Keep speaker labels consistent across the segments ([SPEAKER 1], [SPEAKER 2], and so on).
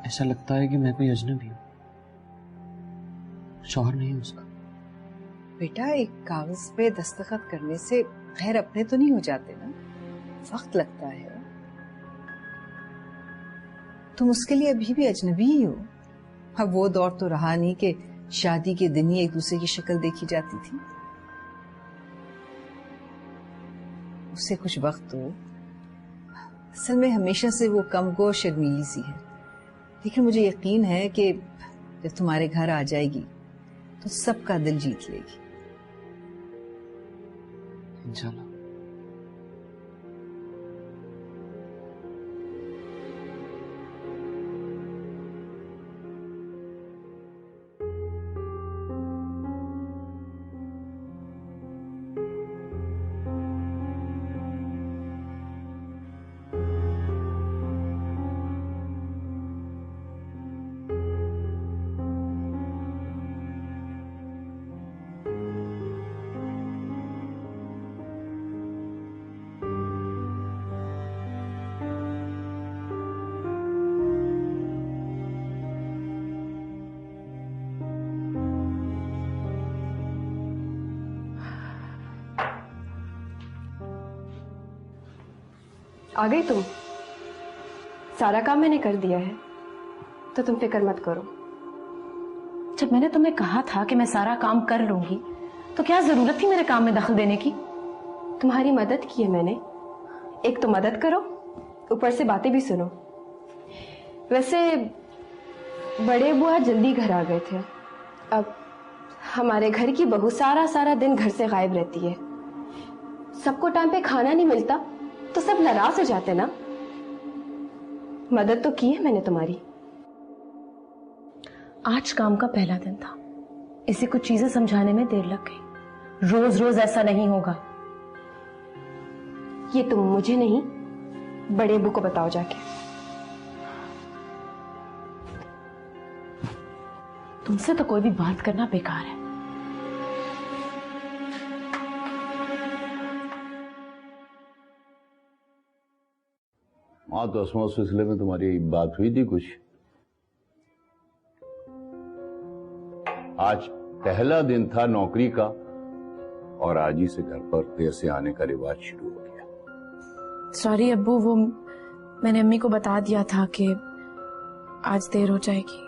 [SPEAKER 1] ऐसा लगता है कि मैं कोई अजनबी हूँ, शौहर नहीं हूँ उसका।
[SPEAKER 2] बेटा, एक कागज पे दस्तखत करने से गैर अपने तो नहीं हो जाते ना, वक्त लगता है। तुम उसके लिए अभी भी अजनबी ही हो। अब वो दौर तो रहा नहीं कि शादी के दिन ही एक दूसरे की शक्ल देखी जाती थी। उससे कुछ वक्त दो। असल में हमेशा से वो कमगो शर्मीली सी है, लेकिन मुझे यकीन है कि जब तुम्हारे घर आ जाएगी तो सबका दिल जीत लेगी।
[SPEAKER 1] इंशाल्लाह।
[SPEAKER 3] आ गई तुम? सारा काम मैंने कर दिया है, तो तुम फिक्र मत करो।
[SPEAKER 4] जब मैंने तुम्हें कहा था कि मैं सारा काम कर लूंगी, तो क्या जरूरत थी मेरे काम में दखल देने की?
[SPEAKER 3] तुम्हारी मदद की है मैंने। एक तो मदद करो, ऊपर से बातें भी सुनो। वैसे बड़े बुआ जल्दी घर आ गए थे। अब हमारे घर की बहू सारा सारा दिन घर से गायब रहती है। सबको टाइम पे खाना नहीं मिलता तो सब नाराज हो जाते ना। मदद तो की है मैंने तुम्हारी।
[SPEAKER 4] आज काम का पहला दिन था, इसे कुछ चीजें समझाने में देर लग गई। रोज रोज ऐसा नहीं होगा।
[SPEAKER 3] ये तुम मुझे नहीं, बड़े अब्बू को बताओ जाके।
[SPEAKER 4] तुमसे तो कोई भी बात करना बेकार है।
[SPEAKER 5] हाँ, तो असमा उस सिलसिले में तुम्हारी बात हुई थी कुछ? आज पहला दिन था नौकरी का और आज ही से घर पर देर से आने का रिवाज शुरू हो गया।
[SPEAKER 4] सॉरी अब्बू, वो मैंने अम्मी को बता दिया था कि आज देर हो जाएगी।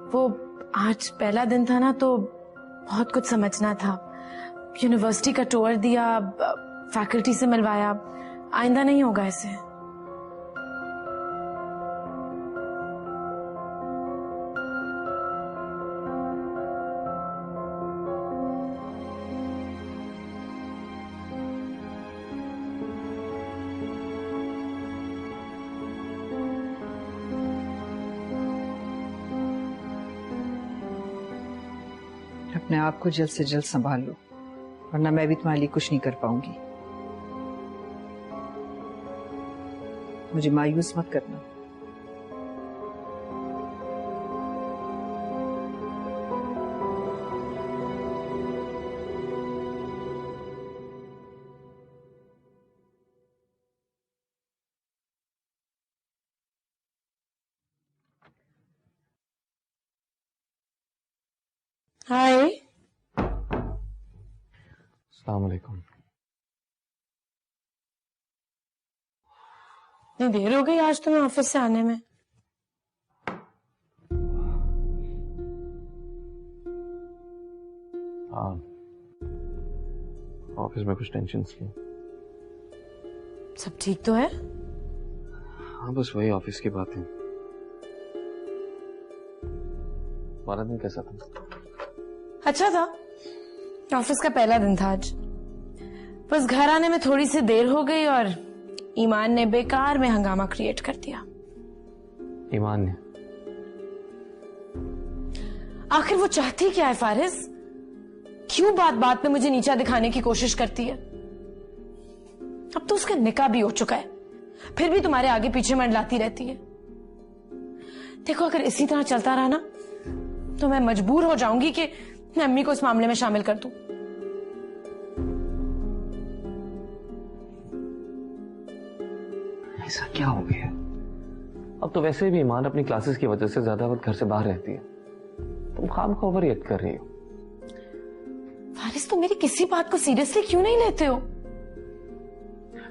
[SPEAKER 4] वो आज पहला दिन था ना, तो बहुत कुछ समझना था। यूनिवर्सिटी का टूर दिया, फैकल्टी से मिलवाया। आइंदा नहीं होगा ऐसे।
[SPEAKER 2] अपने आप को जल्द से जल्द संभाल लो, वरना मैं भी तुम्हारे लिए कुछ नहीं कर पाऊंगी। मुझे मायूस मत करना।
[SPEAKER 4] हाय।
[SPEAKER 1] अस्सलाम वालेकुम।
[SPEAKER 4] इतनी देर हो गई आज तुम्हें ऑफिस से आने में?
[SPEAKER 1] हाँ, ऑफिस में कुछ टेंशन थी।
[SPEAKER 4] सब ठीक तो है?
[SPEAKER 1] हाँ, बस वही ऑफिस की बातें। तुम्हारा दिन कैसा था?
[SPEAKER 4] अच्छा था। ऑफिस का पहला दिन था आज। बस घर आने में थोड़ी सी देर हो गई और ईमान ने बेकार में हंगामा क्रिएट कर दिया।
[SPEAKER 1] ईमान ने?
[SPEAKER 4] आखिर वो चाहती क्या है फारिस? क्यों बात बात पे मुझे नीचा दिखाने की कोशिश करती है? अब तो उसका निकाह भी हो चुका है, फिर भी तुम्हारे आगे पीछे मंडलाती रहती है। देखो, अगर इसी तरह चलता रहा ना, तो मैं मजबूर हो जाऊंगी कि मैं अम्मी को इस मामले में शामिल कर दूं।
[SPEAKER 1] ऐसा क्या हो गया? अब तो वैसे भी ईमान अपनी क्लासेस की वजह से ज्यादा वक्त घर से बाहर रहती है, तुम खाम खा ओवर रिएक्ट कर रही हो।
[SPEAKER 4] फारिस, तुम मेरी किसी बात को सीरियसली क्यों नहीं लेते हो?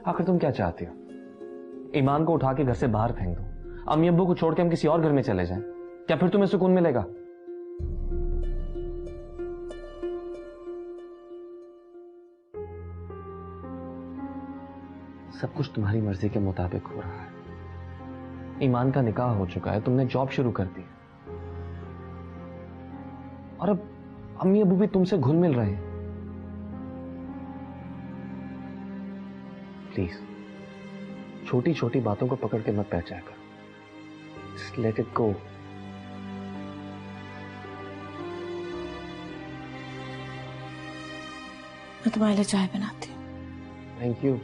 [SPEAKER 1] आखिर तुम क्या चाहती हो? ईमान को उठा के घर से बाहर फेंक दो, अम्मी अब्बू को छोड़ के हम किसी और घर में चले जाएं? क्या फिर तुम्हें सुकून मिलेगा? सब कुछ तुम्हारी मर्जी के मुताबिक हो रहा है। ईमान का निकाह हो चुका है, तुमने जॉब शुरू कर दी, और अब अम्मी अबू भी तुमसे घुल मिल रहे हैं। प्लीज छोटी छोटी बातों को पकड़ के मत पहचाया कर। Just let it go.
[SPEAKER 4] मैं तुम्हारे लिए चाय बनाती हूँ।
[SPEAKER 1] Thank you.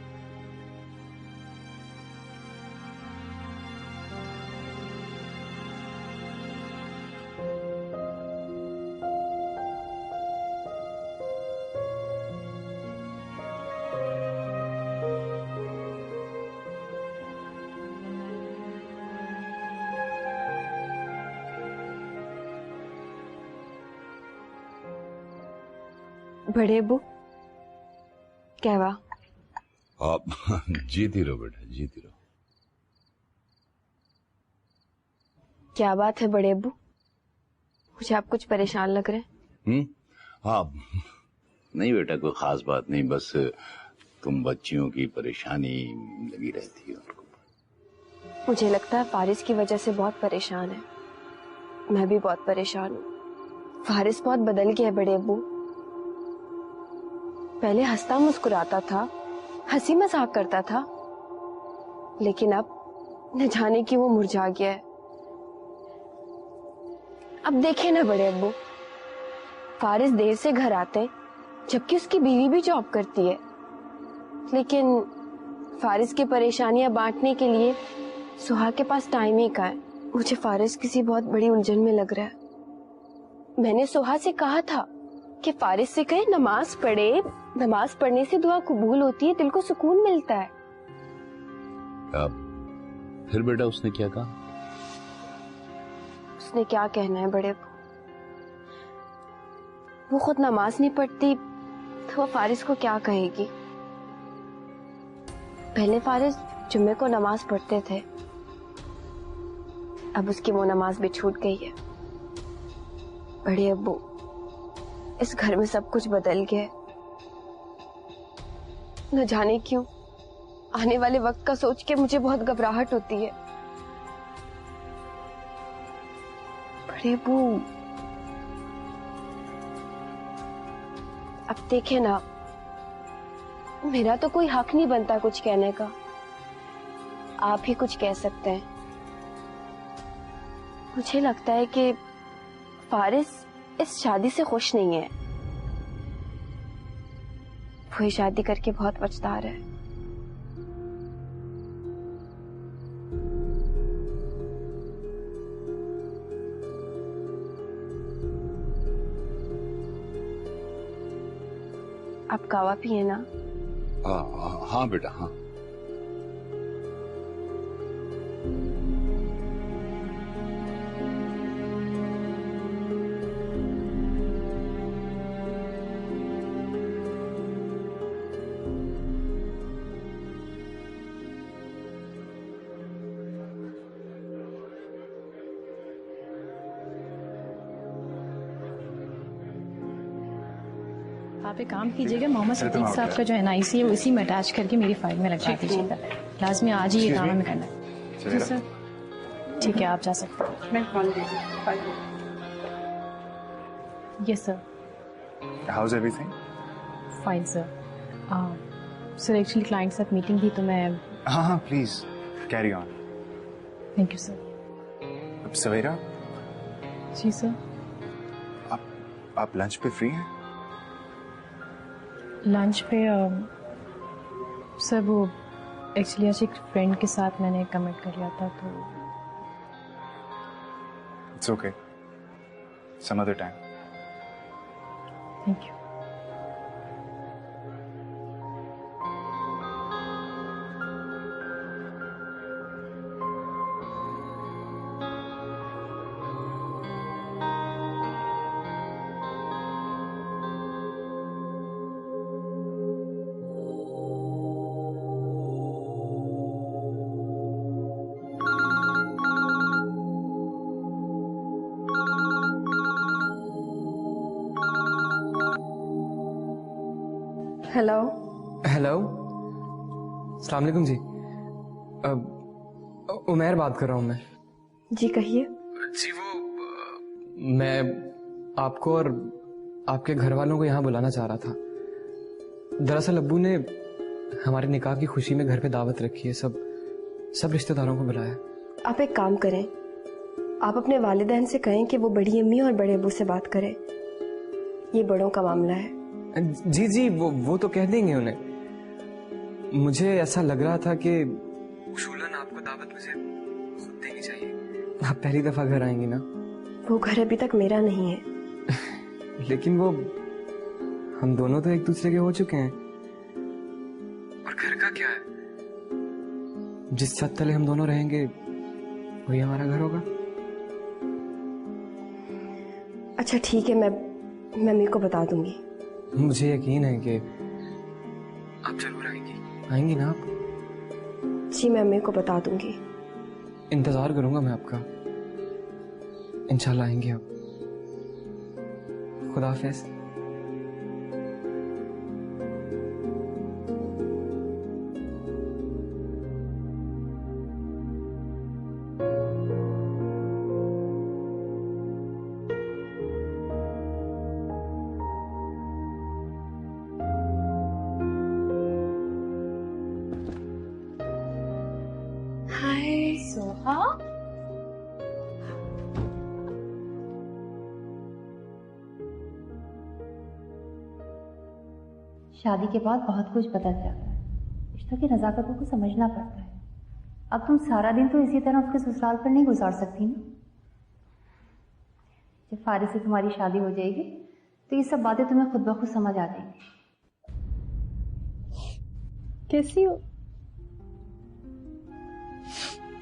[SPEAKER 3] बड़े अब्बू, क्या हुआ?
[SPEAKER 5] आप जीती रहो बेटा, जीती रहो।
[SPEAKER 3] क्या बात है बड़े अब्बू, मुझे आप कुछ परेशान लग रहे हैं।
[SPEAKER 5] हाँ, नहीं बेटा, कोई खास बात नहीं, बस तुम बच्चियों की परेशानी लगी रहती है।
[SPEAKER 3] मुझे लगता है फारिस की वजह से बहुत परेशान है। मैं भी बहुत परेशान हूँ। फारिस बहुत बदल गया है बड़े अब्बू। पहले हंसता मुस्कुराता था, हंसी मजाक करता था, लेकिन अब न जाने क्यों वो मुरझा गया है। अब देखे ना बड़े अब्बू, फारिस देर से घर आते हैं, जबकि उसकी बीवी भी जॉब करती है, लेकिन फारिस की परेशानियां बांटने के लिए सुहा के पास टाइम ही कहाँ है। मुझे फारिस किसी बहुत बड़ी उलझन में लग रहा है। मैंने सुहा से कहा था कि फारिस से कहे नमाज पढ़े, नमाज पढ़ने से दुआ कबूल होती है, दिल को सुकून मिलता है।
[SPEAKER 5] फिर बेटा उसने क्या कहा?
[SPEAKER 3] उसने क्या कहना है बड़े, वो खुद नमाज नहीं पढ़ती तो वो फारिस को क्या कहेगी। पहले फारिस जुम्मे को नमाज पढ़ते थे, अब उसकी वो नमाज भी छूट गई है। बड़े अब्बू, इस घर में सब कुछ बदल गया है। न जाने क्यों आने वाले वक्त का सोच के मुझे बहुत घबराहट होती है। बड़े अब्बू, अब देखे ना, मेरा तो कोई हक नहीं बनता कुछ कहने का, आप ही कुछ कह सकते हैं। मुझे लगता है कि फारिस इस शादी से खुश नहीं है। वो ये शादी करके बहुत पछता रहा है। आप कावा पिए ना?
[SPEAKER 5] हाँ बेटा, हाँ।
[SPEAKER 6] आप एक काम कीजिएगा, मोहम्मद सिद्दीक साहब का जो NIC है वो इसी में अटैच करके मेरी फाइल में लगवा दीजिएगा। लाजमी आज ही ये काम हमें करना है। जी सर। ठीक है, आप जा सकते हैं। Yes sir.
[SPEAKER 7] House everything?
[SPEAKER 6] Fine sir. Sir actually client साथ मीटिंग थी तो मैं।
[SPEAKER 7] हाँ please carry on.
[SPEAKER 6] Thank you sir.
[SPEAKER 7] अब सवेरा?
[SPEAKER 6] जी सर।
[SPEAKER 7] आप लंच पे फ्री हैं?
[SPEAKER 6] लंच पे सर वो एक्चुअली आज एक फ्रेंड के साथ मैंने कमिट कर लिया था तो।
[SPEAKER 7] It's okay, some other time.
[SPEAKER 6] Thank you.
[SPEAKER 3] Hello.
[SPEAKER 8] Hello, अस्सलाम वालेकुम जी। उमैर बात कर रहा हूँ मैं।
[SPEAKER 3] जी कहिए।
[SPEAKER 8] जी वो मैं आपको और आपके घर वालों को यहाँ बुलाना चाह रहा था। दरअसल अब्बू ने हमारे निकाह की खुशी में घर पे दावत रखी है, सब रिश्तेदारों को बुलाया।
[SPEAKER 3] आप एक काम करें, आप अपने वालिदैन से कहें कि वो बड़ी अम्मी और बड़े अब्बू से बात करें, ये बड़ों का मामला है।
[SPEAKER 8] जी जी वो तो कह देंगे उन्हें। मुझे ऐसा लग रहा था कि उसूलन आपको दावत मुझे खुद देनी चाहिए। आप पहली दफा घर आएंगी ना।
[SPEAKER 3] वो घर अभी तक मेरा नहीं है।
[SPEAKER 8] लेकिन वो हम दोनों तो एक दूसरे के हो चुके हैं। और घर का क्या है? जिस छत तले हम दोनों रहेंगे वही हमारा घर होगा।
[SPEAKER 3] अच्छा ठीक है, मैं मम्मी को बता दूंगी।
[SPEAKER 8] मुझे यकीन है कि आप जरूर आएंगी ना आप?
[SPEAKER 3] जी मैं मम्मी को बता दूंगी।
[SPEAKER 8] इंतजार करूंगा मैं आपका। इंशाल्लाह आएंगे आप। खुदा हाफिज।
[SPEAKER 6] हाय सोहा।
[SPEAKER 9] शादी के बाद बहुत कुछ बदल जाता है, रिश्तों की नज़ाकतों को समझना पड़ता है। अब तुम सारा दिन तो इसी तरह उसके ससुराल पर नहीं गुजार सकती ना। जब फारिस से तुम्हारी शादी हो जाएगी तो ये सब बातें तुम्हें खुद ब खुद समझ आ जाएंगी।
[SPEAKER 6] कैसी हो?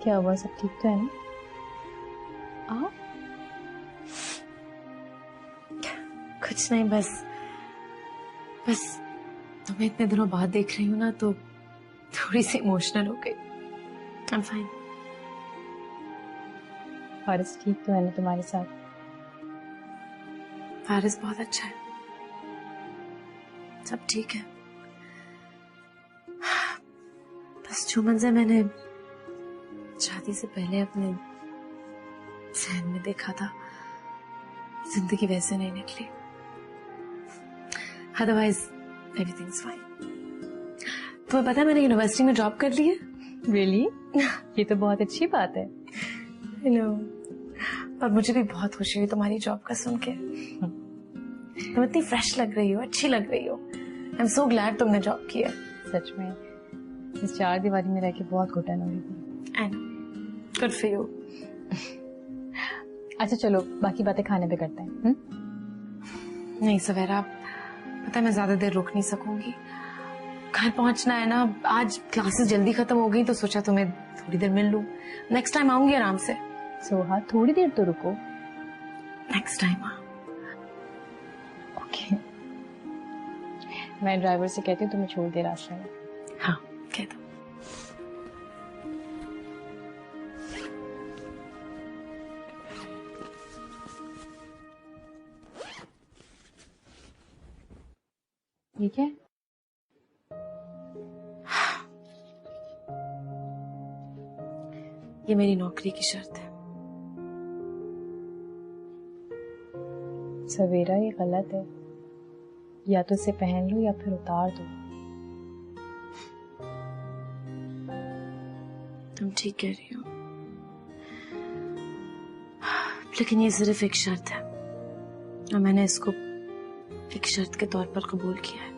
[SPEAKER 6] क्या हुआ, सब ठीक तो है ना? आओ।
[SPEAKER 4] कुछ नहीं, बस तुम्हें इतने दिनों बाद देख रही हूँ ना तो थोड़ी सी इमोशनल हो गई। I am fine.
[SPEAKER 6] फारिस ठीक तो है ना तुम्हारे साथ?
[SPEAKER 4] फारिस बहुत अच्छा है, सब ठीक है। बस जो मंजर मैंने शादी से पहले अपने जहन में देखा था, जिंदगी वैसे नहीं निकली। Otherwise everything's fine. तुम्हें पता है मैंने यूनिवर्सिटी में जॉब कर ली है।
[SPEAKER 6] रियली? ये तो बहुत अच्छी बात है।
[SPEAKER 4] नो, और मुझे भी बहुत खुशी हुई तुम्हारी जॉब का सुन के। तुम इतनी फ्रेश लग रही हो, अच्छी लग रही हो। आई एम सो ग्लैड तुमने जॉब किया।
[SPEAKER 6] सच में इस चार दीवारी में रह के बहुत घुटन हो रही थी।
[SPEAKER 4] I know, good for you.
[SPEAKER 6] अच्छा चलो बाकी बातें खाने पे करते हैं।
[SPEAKER 4] नहीं सवेरा, पता है मैं ज्यादा देर रुक नहीं सकूंगी, घर पहुंचना है ना। आज क्लासेस जल्दी खत्म हो गई तो सोचा तुम्हें थोड़ी देर मिल लूं। नेक्स्ट टाइम आऊंगी आराम से।
[SPEAKER 6] सोहा थोड़ी देर तो रुको।
[SPEAKER 4] Next time.
[SPEAKER 6] ओके, मैं ड्राइवर से कहती हूँ तुम्हें छोड़ दे रास्ते में।
[SPEAKER 4] हाँ कह दो।
[SPEAKER 6] ठीक है।
[SPEAKER 4] ये मेरी नौकरी की शर्त है।
[SPEAKER 6] सवेरा ये गलत है, या तो इसे पहन लो या फिर उतार दो।
[SPEAKER 4] तुम ठीक कह रही हो, लेकिन ये सिर्फ एक शर्त है और मैंने इसको एक शर्त के तौर पर कबूल किया है,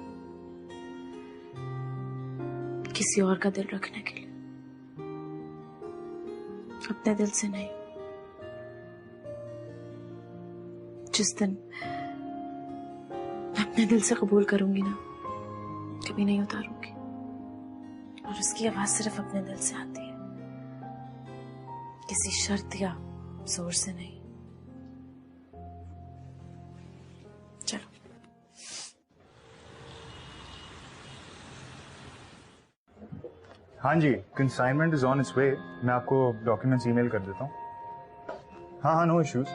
[SPEAKER 4] किसी और का दिल रखने के लिए, अपने दिल से नहीं। जिस दिन मैं अपने दिल से कबूल करूंगी ना, कभी नहीं उतारूंगी। और उसकी आवाज सिर्फ अपने दिल से आती है, किसी शर्त या जोर से नहीं। चलो।
[SPEAKER 7] हाँ जी, consignment is on its way. मैं आपको डॉक्यूमेंट्स ईमेल कर देता हूँ। हाँ, no issues.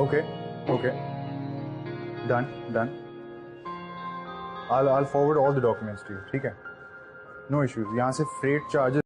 [SPEAKER 7] Okay, okay. Done, done. I'll forward all the documents to you. ठीक है? No issues. यहाँ से freight charges